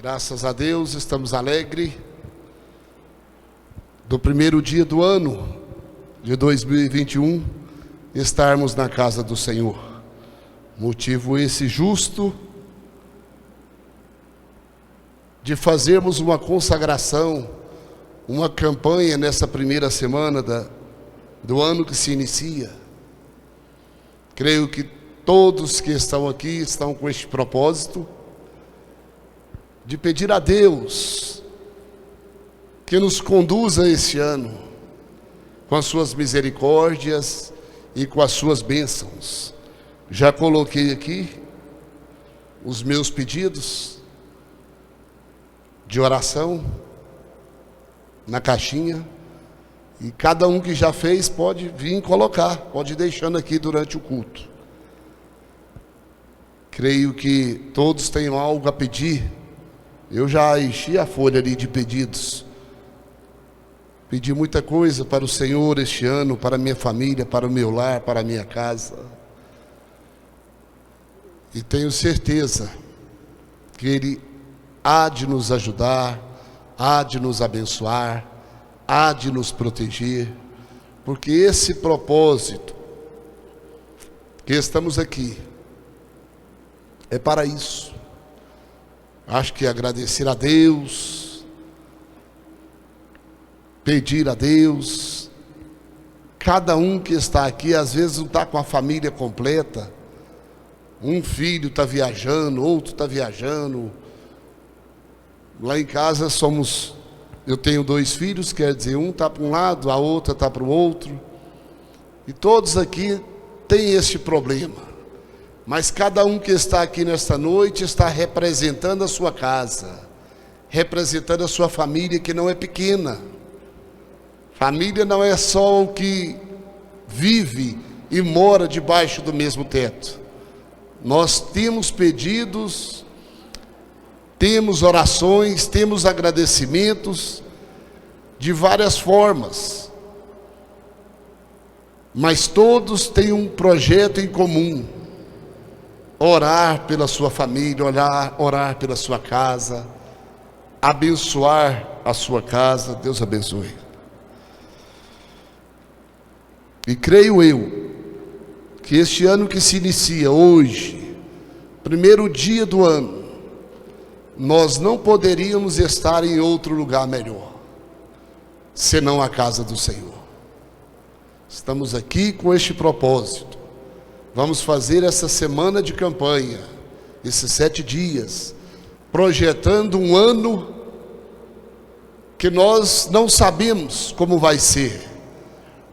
Graças a Deus, estamos alegres do primeiro dia do ano de 2021, estarmos na casa do Senhor. Motivo esse justo de fazermos uma consagração, uma campanha nessa primeira semana do ano que se inicia. Creio que todos que estão aqui estão com este propósito de pedir a Deus que nos conduza esse ano com as suas misericórdias e com as suas bênçãos. Já coloquei aqui os meus pedidos de oração na caixinha, e cada um que já fez pode vir colocar, pode ir deixando aqui durante o culto. Creio que todos tenham algo a pedir. Eu já enchi a folha ali de pedidos. Pedi muita coisa para o Senhor este ano, para a minha família, para o meu lar, para a minha casa. E tenho certeza que Ele há de nos ajudar, há de nos abençoar, há de nos proteger, porque esse propósito que estamos aqui é para isso. Acho que agradecer a Deus, pedir a Deus. Cada um que está aqui, às vezes não está com a família completa. Um filho está viajando, outro está viajando. Lá em casa eu tenho 2 filhos, quer dizer, um está para um lado, a outra está para o outro. E todos aqui têm este problema. Mas cada um que está aqui nesta noite está representando a sua casa, representando a sua família, que não é pequena. Família não é só o que vive e mora debaixo do mesmo teto. Nós temos pedidos, temos orações, temos agradecimentos de várias formas, mas todos têm um projeto em comum: orar pela sua família, orar pela sua casa, abençoar a sua casa. Deus abençoe. E creio eu que este ano que se inicia hoje, primeiro dia do ano, nós não poderíamos estar em outro lugar melhor, senão a casa do Senhor. Estamos aqui com este propósito. Vamos fazer essa semana de campanha, esses 7 dias, projetando um ano que nós não sabemos como vai ser,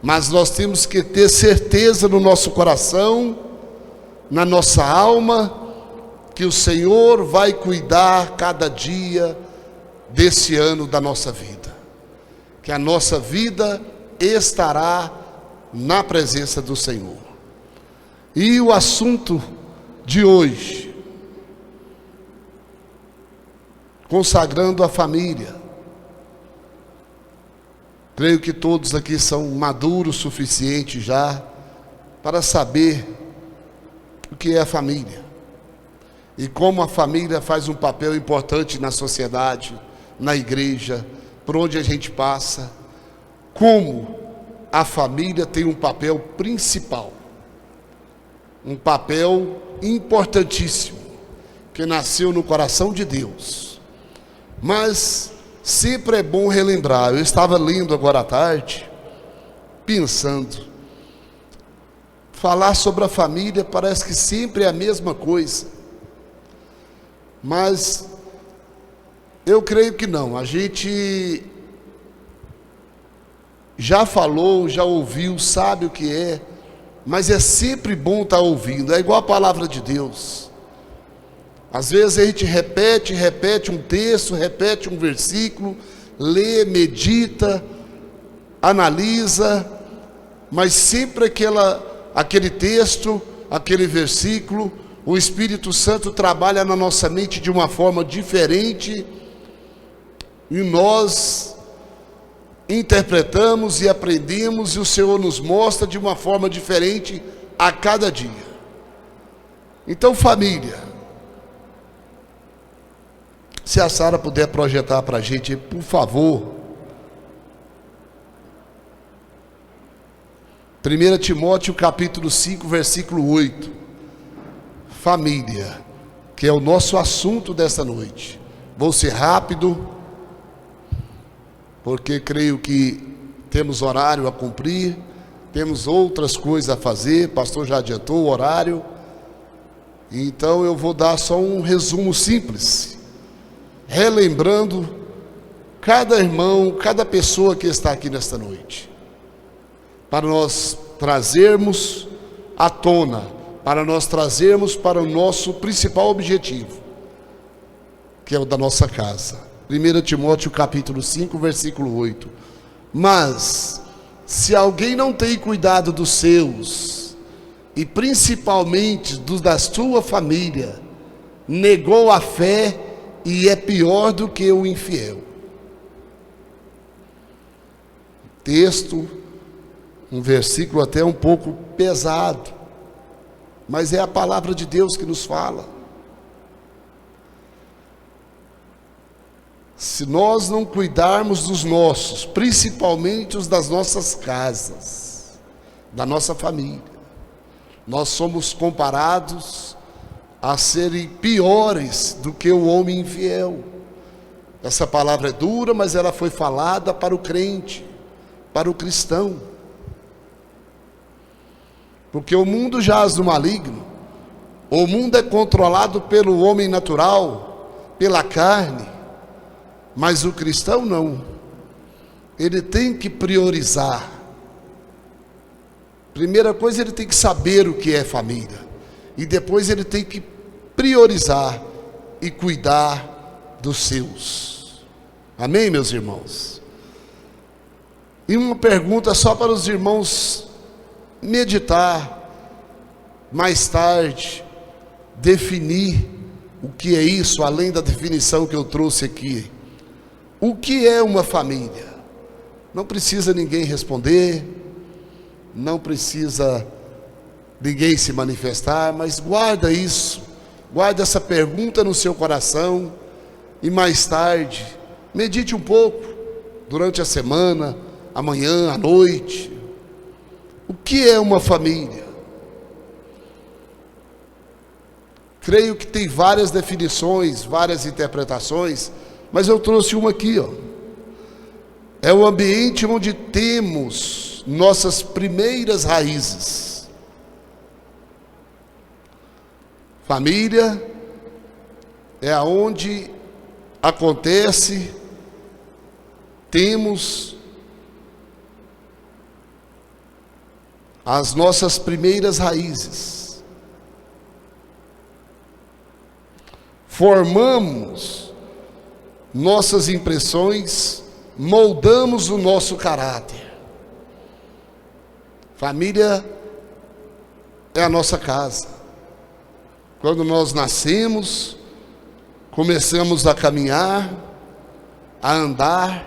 mas nós temos que ter certeza no nosso coração, na nossa alma, que o Senhor vai cuidar cada dia desse ano da nossa vida, que a nossa vida estará na presença do Senhor. E o assunto de hoje, consagrando a família. Creio que todos aqui são maduros o suficiente já para saber o que é a família e como a família faz um papel importante na sociedade, na igreja, por onde a gente passa. Como a família tem um papel principal, um papel importantíssimo, que nasceu no coração de Deus. Mas sempre é bom relembrar. Eu estava lendo agora à tarde, pensando, falar sobre a família parece que sempre é a mesma coisa, mas eu creio que não. A gente já falou, já ouviu, sabe o que é, mas é sempre bom estar ouvindo. É igual a palavra de Deus. Às vezes a gente repete um texto, repete um versículo, lê, medita, analisa, mas sempre aquele texto, aquele versículo, o Espírito Santo trabalha na nossa mente de uma forma diferente, e nós interpretamos e aprendemos, e o Senhor nos mostra de uma forma diferente a cada dia. Então, família, Se a Sara puder projetar para a gente, por favor. 1 Timóteo capítulo 5, versículo 8. Família, que é o nosso assunto desta noite. Vou ser rápido, porque creio que temos horário a cumprir, temos outras coisas a fazer, o pastor já adiantou o horário. Então eu vou dar só um resumo simples, relembrando cada irmão, cada pessoa que está aqui nesta noite, para nós trazermos à tona, para nós trazermos para o nosso principal objetivo, que é o da nossa casa. 1 Timóteo capítulo 5, versículo 8. Mas, se alguém não tem cuidado dos seus, e principalmente dos da sua família, negou a fé e é pior do que o infiel. Texto, um versículo até um pouco pesado, mas é a palavra de Deus que nos fala. Se nós não cuidarmos dos nossos, principalmente os das nossas casas, da nossa família, nós somos comparados a serem piores do que o homem infiel. Essa palavra é dura, mas ela foi falada para o crente, para o cristão. Porque o mundo jaz no maligno, o mundo é controlado pelo homem natural, pela carne, mas o cristão não. Ele tem que priorizar. Primeira coisa, ele tem que saber o que é família, e depois ele tem que priorizar e cuidar dos seus. Amém, meus irmãos? E uma pergunta só para os irmãos meditar, mais tarde, definir o que é isso, além da definição que eu trouxe aqui. O que é uma família? Não precisa ninguém responder, não precisa ninguém se manifestar, mas guarda isso, guarda essa pergunta no seu coração, e mais tarde, medite um pouco, durante a semana, amanhã, à noite. O que é uma família? Creio que tem várias definições, várias interpretações, mas eu trouxe uma aqui, ó. É o ambiente onde temos nossas primeiras raízes. Família é aonde acontece, temos as nossas primeiras raízes. Formamos nossas impressões, moldamos o nosso caráter. Família é a nossa casa. Quando nós nascemos, começamos a caminhar, a andar,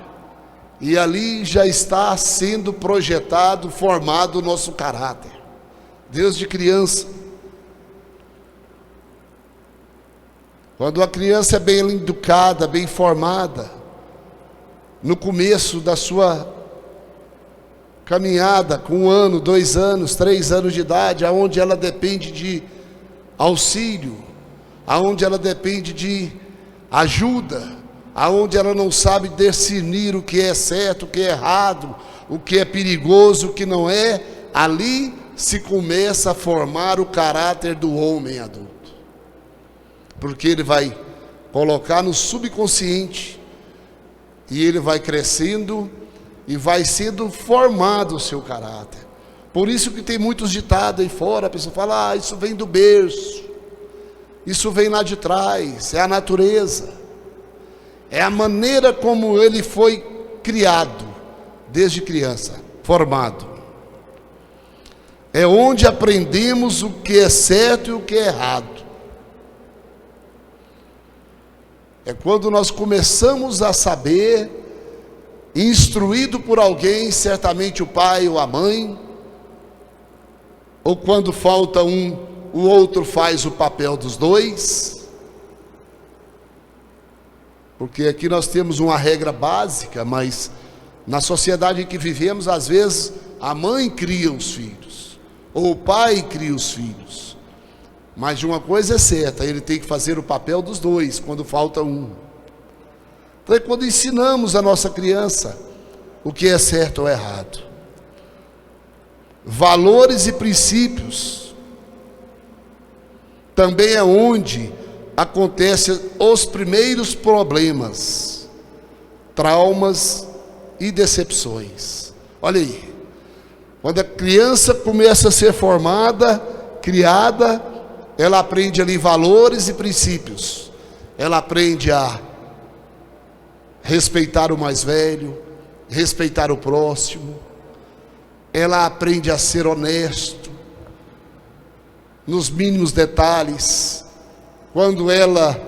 e ali já está sendo projetado, formado o nosso caráter, desde criança. Quando a criança é bem educada, bem formada, no começo da sua caminhada, com 1 ano, 2 anos, 3 anos de idade, aonde ela depende de auxílio, aonde ela depende de ajuda, aonde ela não sabe discernir o que é certo, o que é errado, o que é perigoso, o que não é, ali se começa a formar o caráter do homem adulto, porque ele vai colocar no subconsciente, e ele vai crescendo, e vai sendo formado o seu caráter. Por isso que tem muitos ditados aí fora, a pessoa fala, isso vem do berço, isso vem lá de trás, é a natureza, é a maneira como ele foi criado, desde criança, formado. É onde aprendemos o que é certo e o que é errado. É quando nós começamos a saber, instruído por alguém, certamente o pai ou a mãe, ou quando falta um, o outro faz o papel dos dois. Porque aqui nós temos uma regra básica, mas na sociedade em que vivemos, às vezes, a mãe cria os filhos, ou o pai cria os filhos. Mas de uma coisa é certa, ele tem que fazer o papel dos dois, quando falta um. Então, quando ensinamos a nossa criança o que é certo ou errado, valores e princípios, também é onde acontecem os primeiros problemas, traumas e decepções. Olha aí, quando a criança começa a ser formada, criada, ela aprende ali valores e princípios. Ela aprende a respeitar o mais velho, respeitar o próximo. Ela aprende a ser honesto nos mínimos detalhes. Quando ela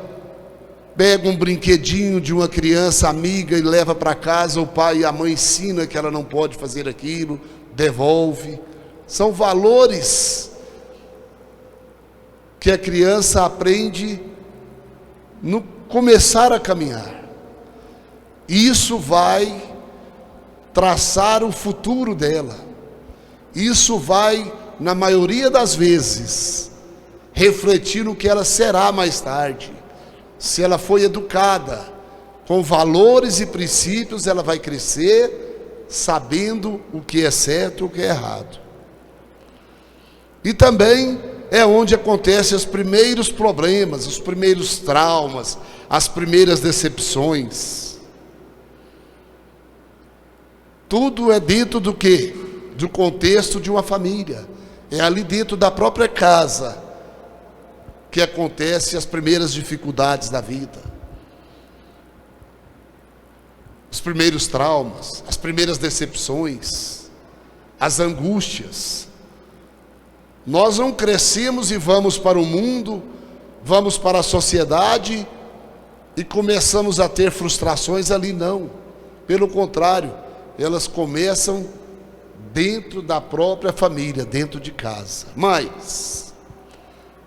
pega um brinquedinho de uma criança amiga e leva para casa, o pai e a mãe ensinam que ela não pode fazer aquilo, devolve. São valores que a criança aprende no começar a caminhar. Isso vai traçar o futuro dela. Isso vai, na maioria das vezes, refletir no que ela será mais tarde. Se ela foi educada com valores e princípios, ela vai crescer sabendo o que é certo e o que é errado. E também é onde acontecem os primeiros problemas, os primeiros traumas, as primeiras decepções. Tudo é dentro do quê? Do contexto de uma família. É ali dentro da própria casa que acontecem as primeiras dificuldades da vida. Os primeiros traumas, as primeiras decepções, as angústias. Nós não crescemos e vamos para o mundo, vamos para a sociedade e começamos a ter frustrações ali, não. Pelo contrário, elas começam dentro da própria família, dentro de casa. Mas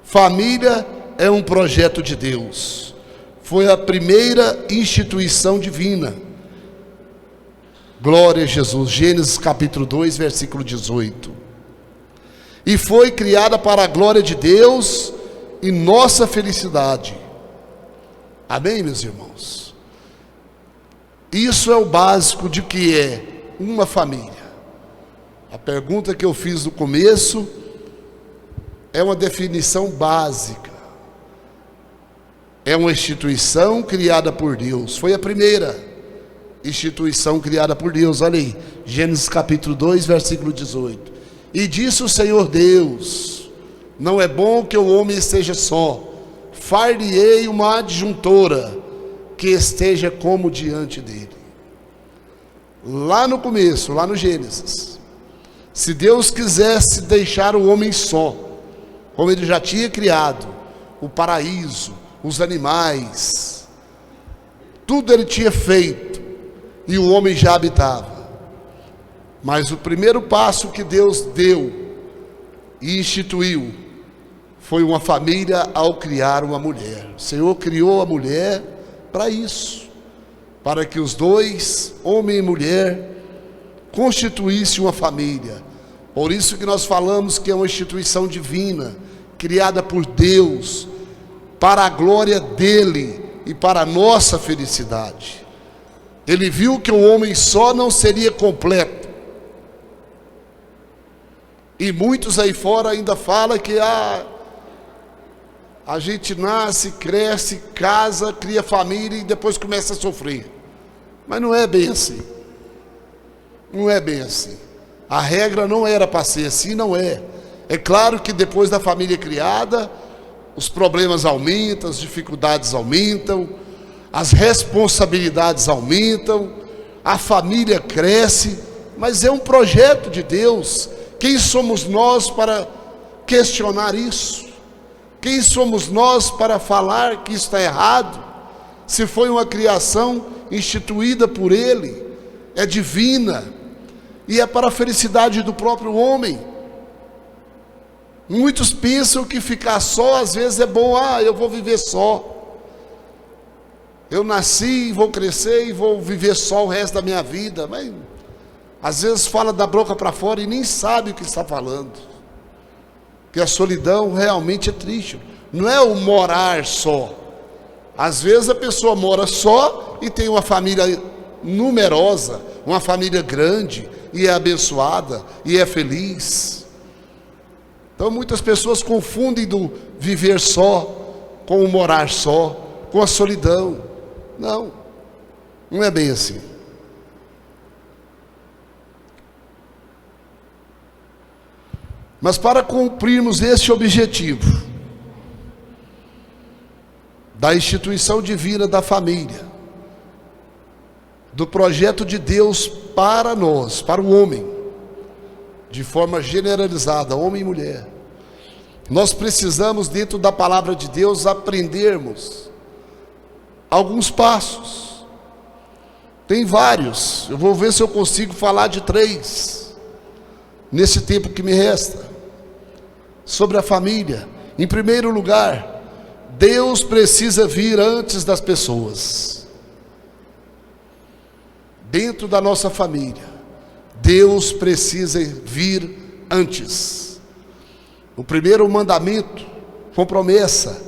família é um projeto de Deus. Foi a primeira instituição divina. Glória a Jesus. Gênesis capítulo 2, versículo 18. E foi criada para a glória de Deus e nossa felicidade. Amém, meus irmãos? Isso é o básico de que é uma família. A pergunta que eu fiz no começo é uma definição básica. É uma instituição criada por Deus. Foi a primeira instituição criada por Deus. Olha aí, Gênesis capítulo 2, versículo 18. E disse o Senhor Deus: não é bom que o homem esteja só, far-lhe-ei uma adjuntora que esteja como diante dele. Lá no começo, lá no Gênesis, se Deus quisesse deixar o homem só, como ele já tinha criado o paraíso, os animais, tudo ele tinha feito, e o homem já habitava. Mas o primeiro passo que Deus deu e instituiu foi uma família ao criar uma mulher. O Senhor criou a mulher para isso, para que os dois, homem e mulher, constituíssem uma família. Por isso que nós falamos que é uma instituição divina, criada por Deus, para a glória dele e para a nossa felicidade. Ele viu que o homem só não seria completo. E muitos aí fora ainda falam que a gente nasce, cresce, casa, cria família e depois começa a sofrer. Mas não é bem assim. Não é bem assim. A regra não era para ser assim, não é. É claro que depois da família criada, os problemas aumentam, as dificuldades aumentam, as responsabilidades aumentam, a família cresce, mas é um projeto de Deus. Quem somos nós para questionar isso? Quem somos nós para falar que está errado? Se foi uma criação instituída por Ele, é divina, e é para a felicidade do próprio homem. Muitos pensam que ficar só às vezes é bom. Eu vou viver só. Eu nasci e vou crescer e vou viver só o resto da minha vida. Mas às vezes fala da boca para fora e nem sabe o que está falando. Porque a solidão realmente é triste. Não é o morar só. Às vezes a pessoa mora só e tem uma família numerosa, uma família grande, e é abençoada, e é feliz. Então muitas pessoas confundem do viver só com o morar só, com a solidão. Não, não é bem assim. Mas para cumprirmos esse objetivo da instituição divina da família, do projeto de Deus para nós, para o homem, de forma generalizada, homem e mulher, nós precisamos, dentro da palavra de Deus, aprendermos alguns passos. Tem vários, eu vou ver se eu consigo falar de 3 nesse tempo que me resta, sobre a família. Em primeiro lugar, Deus precisa vir antes das pessoas. Dentro da nossa família, Deus precisa vir antes. O primeiro mandamento, com promessa: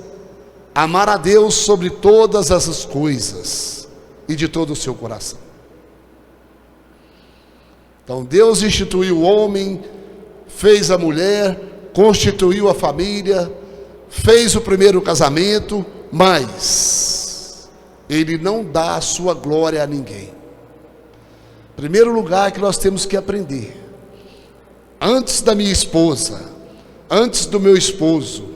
amar a Deus sobre todas as coisas e de todo o seu coração. Então Deus instituiu o homem, fez a mulher, constituiu a família, fez o primeiro casamento, mas Ele não dá a sua glória a ninguém. Primeiro lugar que nós temos que aprender: antes da minha esposa, antes do meu esposo,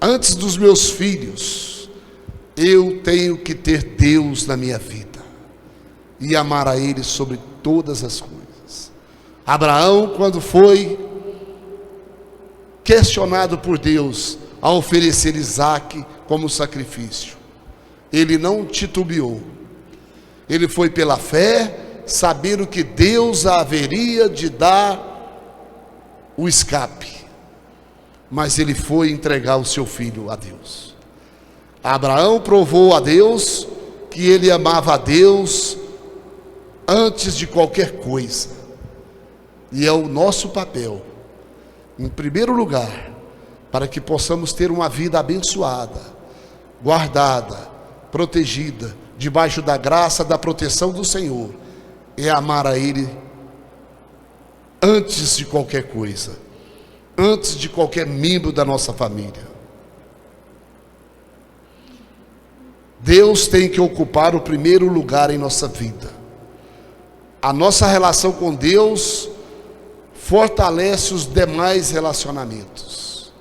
antes dos meus filhos, eu tenho que ter Deus na minha vida e amar a Ele sobre todas as coisas. Abraão, quando foi questionado por Deus a oferecer Isaque como sacrifício, ele não titubeou. Ele foi pela fé, sabendo que Deus haveria de dar o escape, mas ele foi entregar o seu filho a Deus. Abraão provou a Deus que ele amava a Deus antes de qualquer coisa, e é o nosso papel, em primeiro lugar, para que possamos ter uma vida abençoada, guardada, protegida, debaixo da graça, da proteção do Senhor, é amar a Ele antes de qualquer coisa, antes de qualquer membro da nossa família. Deus tem que ocupar o primeiro lugar em nossa vida. A nossa relação com Deus fortalece os demais relacionamentos.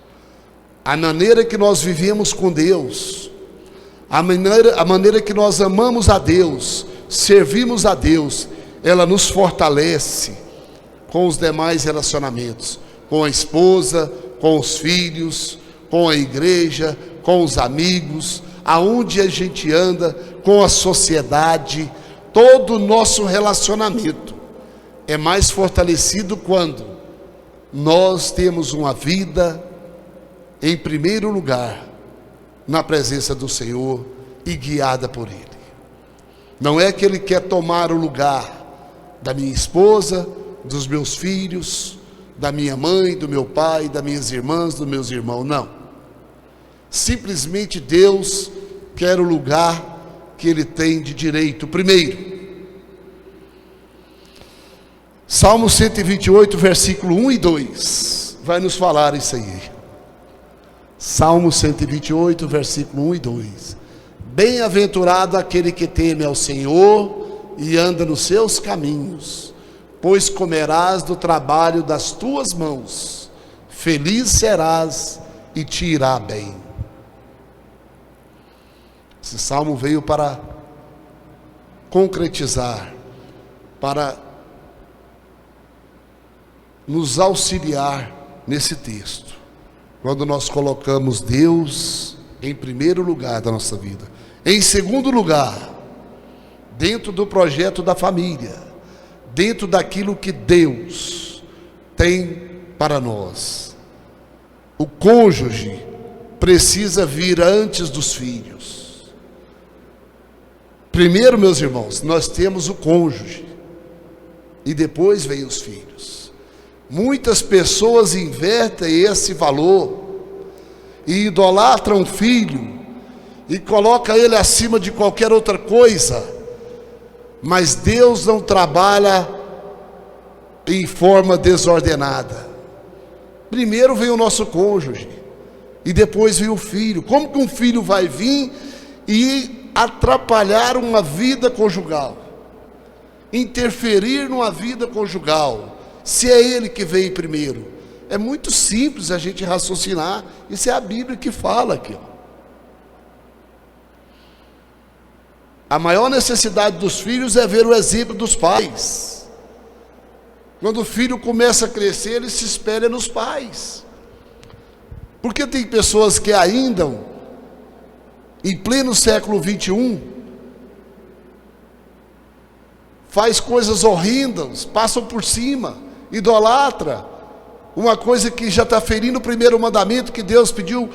A maneira que nós vivemos com Deus, a maneira que nós amamos a Deus, servimos a Deus, ela nos fortalece com os demais relacionamentos, com a esposa, com os filhos, com a igreja, com os amigos, aonde a gente anda, com a sociedade. Todo o nosso relacionamento é mais fortalecido quando nós temos uma vida em primeiro lugar na presença do Senhor e guiada por Ele. Não é que Ele quer tomar o lugar da minha esposa, dos meus filhos, da minha mãe, do meu pai, das minhas irmãs, dos meus irmãos, não. Simplesmente Deus quer o lugar que Ele tem de direito primeiro. Salmo 128, versículo 1 e 2 vai nos falar isso aí. Salmo 128, versículo 1 e 2. Bem-aventurado aquele que teme ao Senhor e anda nos seus caminhos, pois comerás do trabalho das tuas mãos, feliz serás e te irá bem. Esse salmo veio para concretizar, para nos auxiliar nesse texto, quando nós colocamos Deus em primeiro lugar da nossa vida. Em segundo lugar, dentro do projeto da família, dentro daquilo que Deus tem para nós, o cônjuge precisa vir antes dos filhos. Primeiro, meus irmãos, nós temos o cônjuge, e depois vem os filhos. Muitas pessoas invertem esse valor e idolatram o filho e colocam ele acima de qualquer outra coisa. Mas Deus não trabalha em forma desordenada. Primeiro vem o nosso cônjuge e depois vem o filho. Como que um filho vai vir e atrapalhar uma vida conjugal, interferir numa vida conjugal, se é ele que veio primeiro? É muito simples a gente raciocinar. Isso é a Bíblia que fala aqui, ó. A maior necessidade dos filhos é ver o exemplo dos pais. Quando o filho começa a crescer, ele se espelha nos pais. Porque tem pessoas que ainda, em pleno século 21, faz coisas horrendas, passam por cima, idolatra, uma coisa que já está ferindo o primeiro mandamento que Deus pediu: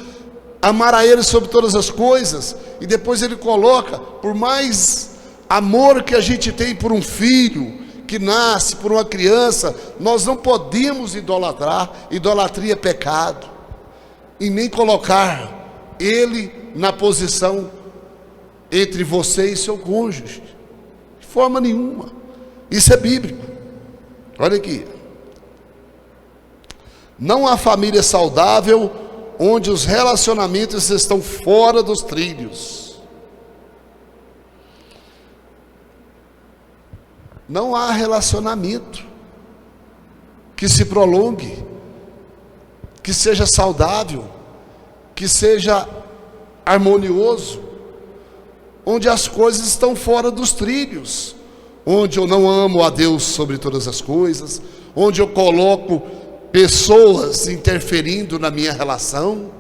amar a Ele sobre todas as coisas. E depois Ele coloca, por mais amor que a gente tem por um filho que nasce, por uma criança, nós não podemos idolatrar. Idolatria é pecado. E nem colocar Ele na posição entre você e seu cônjuge, de forma nenhuma. Isso é bíblico. Olha aqui: não há família saudável onde os relacionamentos estão fora dos trilhos. Não há relacionamento que se prolongue, que seja saudável, que seja harmonioso, onde as coisas estão fora dos trilhos, onde eu não amo a Deus sobre todas as coisas, onde eu coloco pessoas interferindo na minha relação.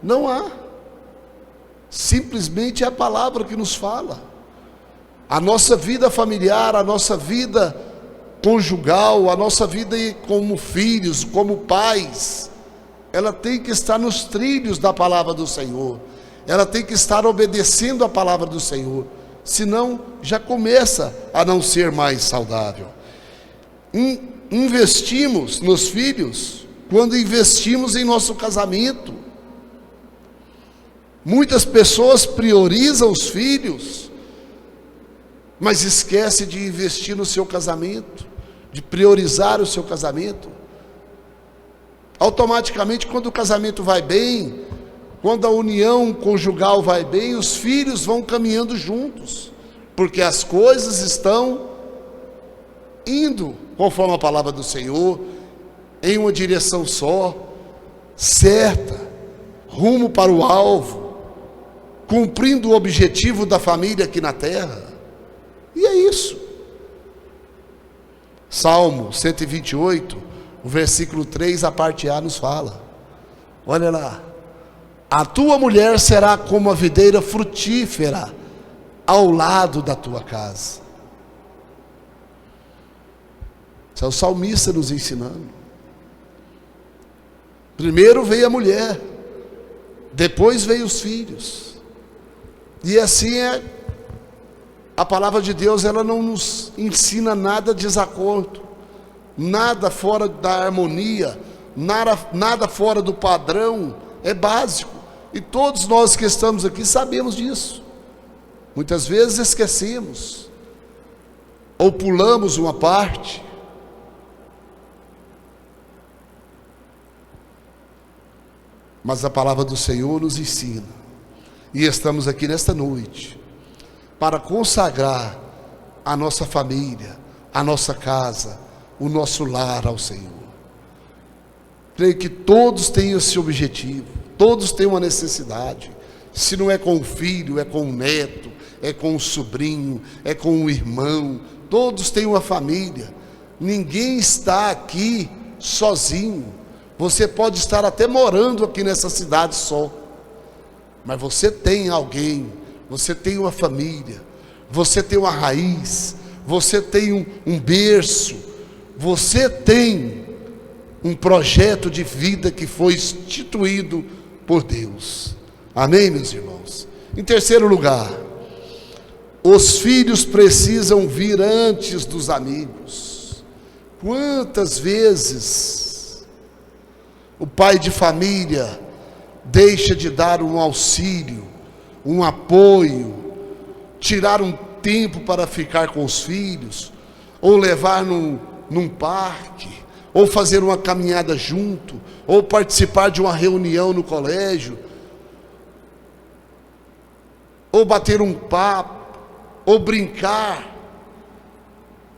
Não há. Simplesmente é a palavra que nos fala. A nossa vida familiar, a nossa vida conjugal, a nossa vida como filhos, como pais, ela tem que estar nos trilhos da palavra do Senhor. Ela tem que estar obedecendo a palavra do Senhor. Senão já começa a não ser mais saudável. Investimos nos filhos quando investimos em nosso casamento. Muitas pessoas priorizam os filhos, mas esquece de investir no seu casamento, de priorizar o seu casamento. Automaticamente, quando o casamento vai bem, quando a união conjugal vai bem, os filhos vão caminhando juntos, porque as coisas estão indo conforme a palavra do Senhor, em uma direção só, certa, rumo para o alvo, cumprindo o objetivo da família aqui na terra. E é isso. Salmo 128, o versículo 3, a parte A nos fala. Olha lá: a tua mulher será como a videira frutífera ao lado da tua casa. Isso é o salmista nos ensinando. Primeiro veio a mulher, depois veio os filhos. E assim é. A palavra de Deus, ela não nos ensina nada de desacordo, nada fora da harmonia, nada fora do padrão. É básico. E todos nós que estamos aqui sabemos disso. Muitas vezes esquecemos, ou pulamos uma parte. Mas a palavra do Senhor nos ensina. E estamos aqui nesta noite para consagrar a nossa família, a nossa casa, o nosso lar ao Senhor. Creio que todos têm esse objetivo, todos têm uma necessidade. Se não é com o filho, é com o neto, é com o sobrinho, é com o irmão. Todos têm uma família. Ninguém está aqui sozinho. Você pode estar até morando aqui nessa cidade só, mas você tem alguém, você tem uma família, você tem uma raiz, você tem um berço, você tem um projeto de vida que foi instituído por Deus. Amém, meus irmãos? Em terceiro lugar, Os filhos precisam vir antes dos amigos. Quantas vezes o pai de família deixa de dar um auxílio, um apoio, tirar um tempo para ficar com os filhos, ou levar num parque, ou fazer uma caminhada junto, ou participar de uma reunião no colégio, ou bater um papo, ou brincar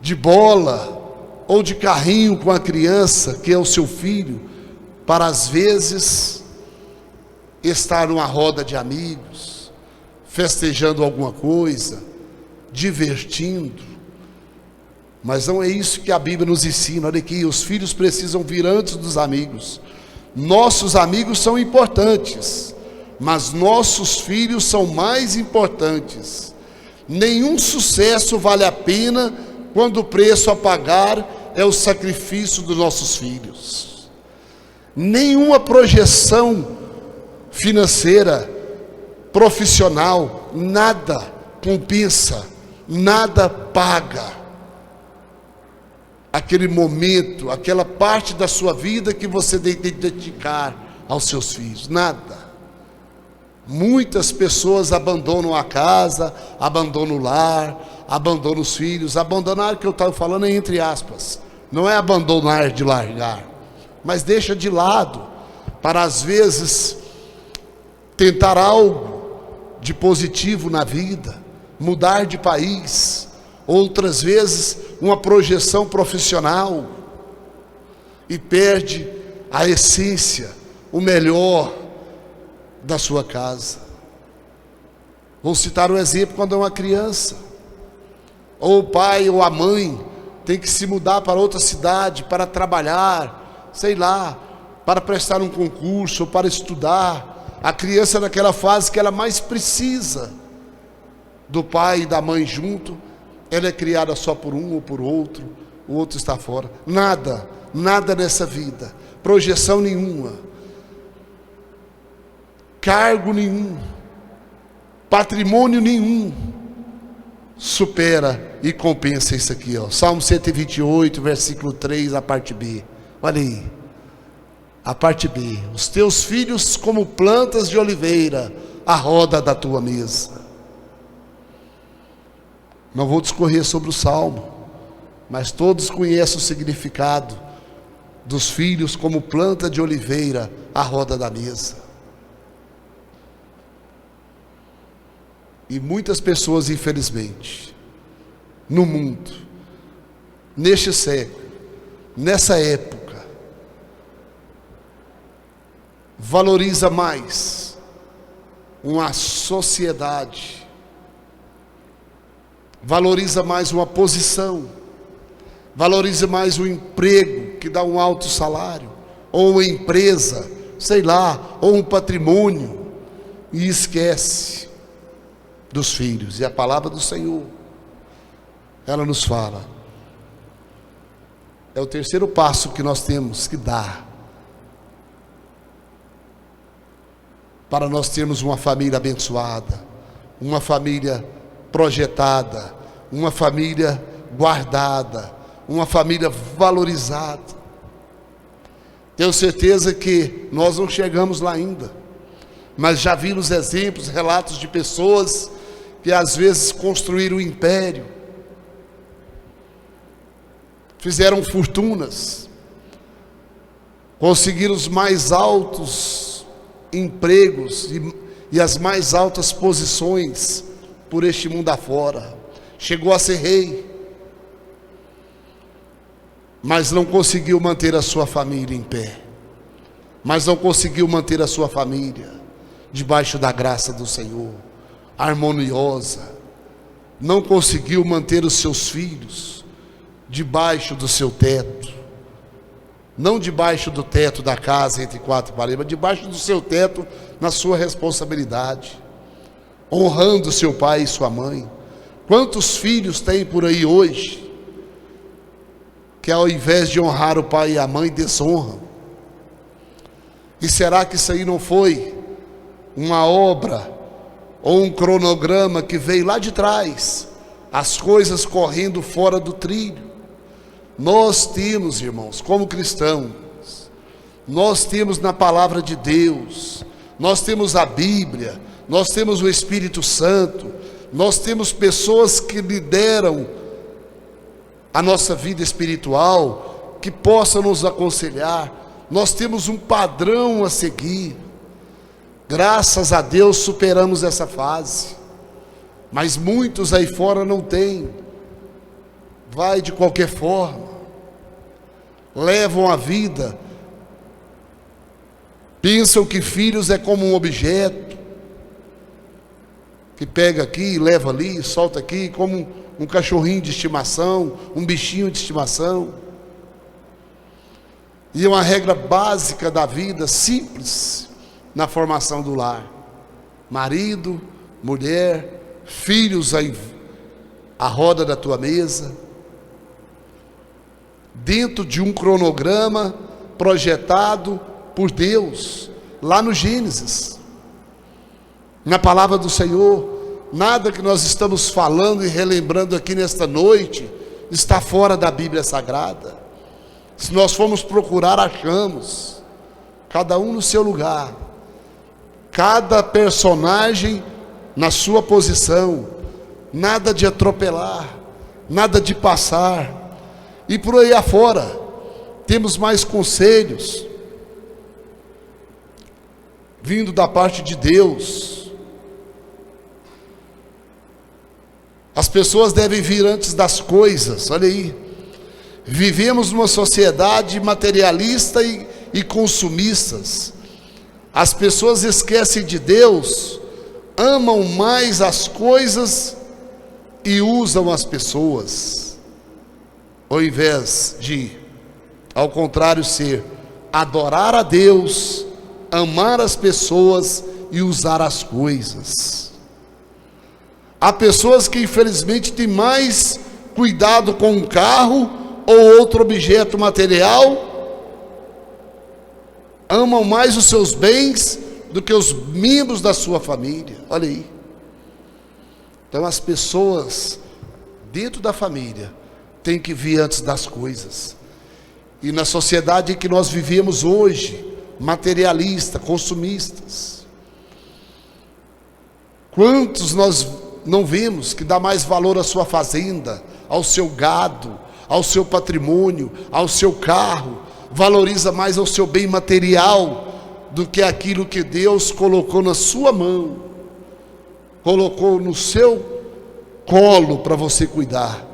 de bola, ou de carrinho com a criança, que é o seu filho, para às vezes estar numa roda de amigos, festejando alguma coisa, divertindo. Mas não é isso que a Bíblia nos ensina. Olha aqui, os filhos precisam vir antes dos amigos. Nossos amigos são importantes, mas nossos filhos são mais importantes. Nenhum sucesso vale a pena quando o preço a pagar é o sacrifício dos nossos filhos. Nenhuma projeção financeira, profissional, nada compensa, nada paga aquele momento, aquela parte da sua vida que você tem que dedicar aos seus filhos. Nada. Muitas pessoas abandonam a casa, abandonam o lar, abandonam os filhos. Abandonar, que eu estava falando é entre aspas, não é abandonar de largar, mas deixa de lado para às vezes tentar algo de positivo na vida, mudar de país, outras vezes uma projeção profissional, e perde a essência, o melhor da sua casa. Vou citar um exemplo: quando é uma criança, ou o pai ou a mãe tem que se mudar para outra cidade para trabalhar, sei lá, para prestar um concurso ou para estudar. A criança naquela fase que ela mais precisa do pai e da mãe junto, ela é criada só por um ou por outro, o outro está fora. Nada nessa vida, projeção nenhuma, cargo nenhum, patrimônio nenhum supera e compensa isso aqui, ó. Salmo 128, versículo 3, a parte B. Olha aí, a parte B: os teus filhos como plantas de oliveira, à roda da tua mesa. Não vou discorrer sobre o salmo, mas todos conhecem o significado dos filhos como planta de oliveira à roda da mesa. E muitas pessoas, infelizmente, no mundo, neste século, nessa época, valoriza mais uma sociedade, valoriza mais uma posição, valoriza mais um emprego que dá um alto salário, ou uma empresa, sei lá, ou um patrimônio, e esquece dos filhos. E a palavra do Senhor, ela nos fala, é o terceiro passo que nós temos que dar para nós termos uma família abençoada, uma família projetada, uma família guardada, uma família valorizada. Tenho certeza que nós não chegamos lá ainda, mas já vimos exemplos, relatos de pessoas que às vezes construíram um império, fizeram fortunas, conseguiram os mais altos empregos e as mais altas posições por este mundo afora. Chegou a ser rei, mas não conseguiu manter a sua família em pé, mas não conseguiu manter a sua família debaixo da graça do Senhor, harmoniosa. Não conseguiu manter os seus filhos debaixo do seu teto, não debaixo do teto da casa entre quatro paredes, mas debaixo do seu teto, na sua responsabilidade, honrando seu pai e sua mãe. Quantos filhos tem por aí hoje que ao invés de honrar o pai e a mãe, desonram? E será que isso aí não foi uma obra ou um cronograma que veio lá de trás, as coisas correndo fora do trilho. Nós temos, irmãos, como cristãos, nós temos na palavra de Deus, nós temos a Bíblia, nós temos o Espírito Santo, nós temos pessoas que lideram a nossa vida espiritual, que possam nos aconselhar. Nós temos um padrão a seguir. Graças a Deus superamos essa fase, mas muitos aí fora não têm. Vai de qualquer forma, levam a vida, pensam que filhos é como um objeto, que pega aqui, leva ali, solta aqui, como um cachorrinho de estimação, um bichinho de estimação. E é uma regra básica da vida, simples, na formação do lar: marido, mulher, filhos à roda da tua mesa, dentro de um cronograma projetado por Deus, lá no Gênesis, na palavra do Senhor. Nada que nós estamos falando e relembrando aqui nesta noite está fora da Bíblia Sagrada. Se nós formos procurar, achamos, cada um no seu lugar, cada personagem na sua posição, nada de atropelar, nada de passar. E por aí afora, temos mais conselhos, vindo da parte de Deus. As pessoas devem vir antes das coisas, olha aí. Vivemos numa sociedade materialista e consumistas. As pessoas esquecem de Deus, amam mais as coisas e usam as pessoas, ao invés de, ao contrário, ser adorar a Deus, amar as pessoas e usar as coisas. Há pessoas que infelizmente têm mais cuidado com um carro ou outro objeto material, amam mais os seus bens do que os membros da sua família. Olha aí. Então as pessoas dentro da família têm que vir antes das coisas. E na sociedade em que nós vivemos hoje, materialista, consumistas, quantos nós não vemos que dá mais valor à sua fazenda, ao seu gado, ao seu patrimônio, ao seu carro, valoriza mais ao seu bem material do que aquilo que Deus colocou na sua mão, colocou no seu colo para você cuidar,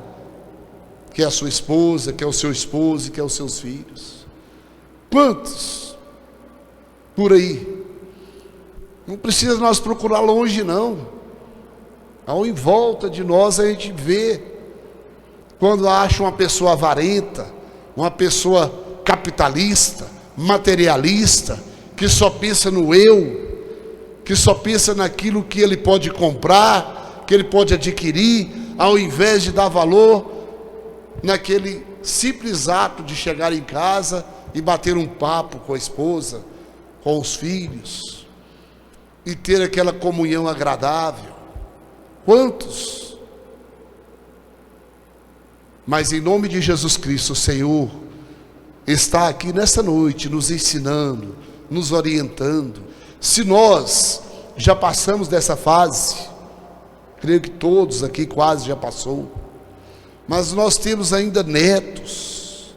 que é a sua esposa, que é o seu esposo, que é os seus filhos. Quantos por aí? Não precisa nós procurar longe não. Ao em volta de nós a gente vê, quando acha uma pessoa avarenta, uma pessoa capitalista, materialista, que só pensa no eu, que só pensa naquilo que ele pode comprar, que ele pode adquirir, ao invés de dar valor naquele simples ato de chegar em casa e bater um papo com a esposa, com os filhos, e ter aquela comunhão agradável. Quantos? Mas em nome de Jesus Cristo, o Senhor está aqui nessa noite nos ensinando, nos orientando. Se nós já passamos dessa fase, creio que todos aqui quase já passou, mas nós temos ainda netos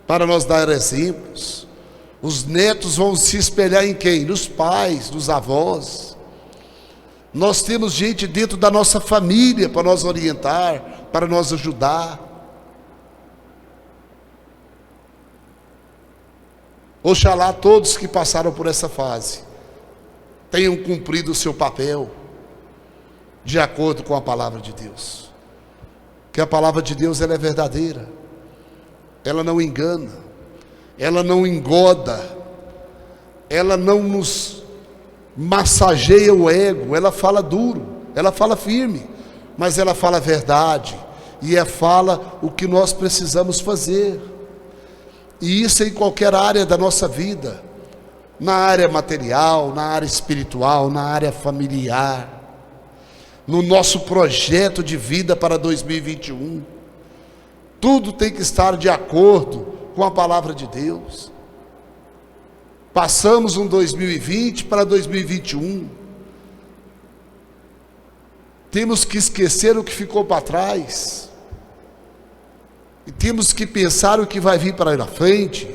para nós dar exemplos. Os netos vão se espelhar em quem? Nos pais, nos avós. Nós temos gente dentro da nossa família para nos orientar, para nos ajudar. Oxalá todos que passaram por essa fase tenham cumprido o seu papel de acordo com a palavra de Deus. Que a palavra de Deus ela é verdadeira, ela não engana, ela não engoda, ela não nos massageia o ego, ela fala duro, ela fala firme, mas ela fala a verdade, e fala o que nós precisamos fazer. E isso em qualquer área da nossa vida, na área material, na área espiritual, na área familiar. no nosso projeto de vida para 2021. Tudo tem que estar de acordo com a palavra de Deus. Passamos um 2020 para 2021. Temos que esquecer o que ficou para trás. E temos que pensar o que vai vir para a frente.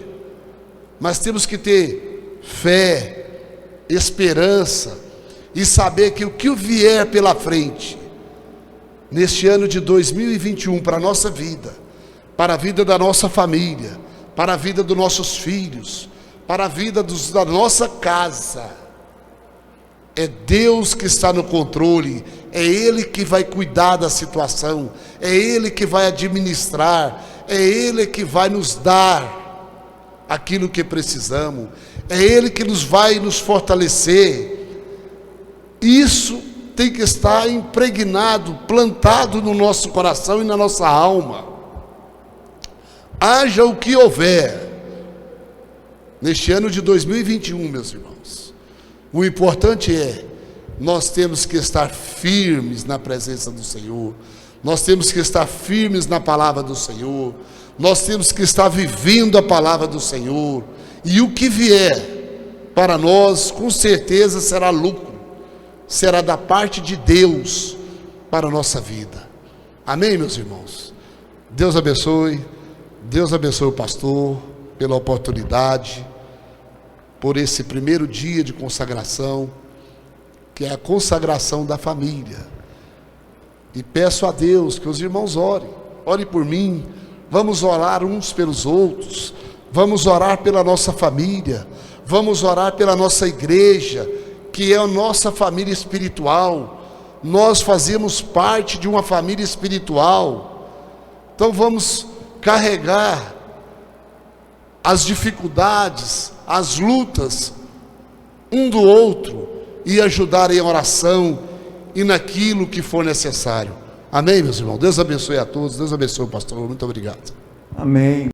Mas temos que ter fé, esperança e saber que o que vier pela frente, neste ano de 2021, para a nossa vida, para a vida da nossa família, para a vida dos nossos filhos, para a vida da nossa casa, é Deus que está no controle, é Ele que vai cuidar da situação, é Ele que vai administrar, é Ele que vai nos dar aquilo que precisamos, é Ele que vai nos fortalecer. Isso tem que estar impregnado, plantado no nosso coração e na nossa alma. Haja o que houver, neste ano de 2021, meus irmãos, o importante é, nós temos que estar firmes na presença do Senhor, nós temos que estar firmes na palavra do Senhor, nós temos que estar vivendo a palavra do Senhor, e o que vier para nós, com certeza será lucro, será da parte de Deus para a nossa vida. Amém, meus irmãos? Deus abençoe o pastor pela oportunidade, por esse primeiro dia de consagração, que é a consagração da família. E peço a Deus que os irmãos orem por mim, vamos orar uns pelos outros, vamos orar pela nossa família, vamos orar pela nossa igreja, que é a nossa família espiritual. Nós fazemos parte de uma família espiritual, então vamos carregar as dificuldades, as lutas um do outro e ajudar em oração e naquilo que for necessário. Amém, meus irmãos? Deus abençoe a todos, Deus abençoe o pastor, muito obrigado. Amém.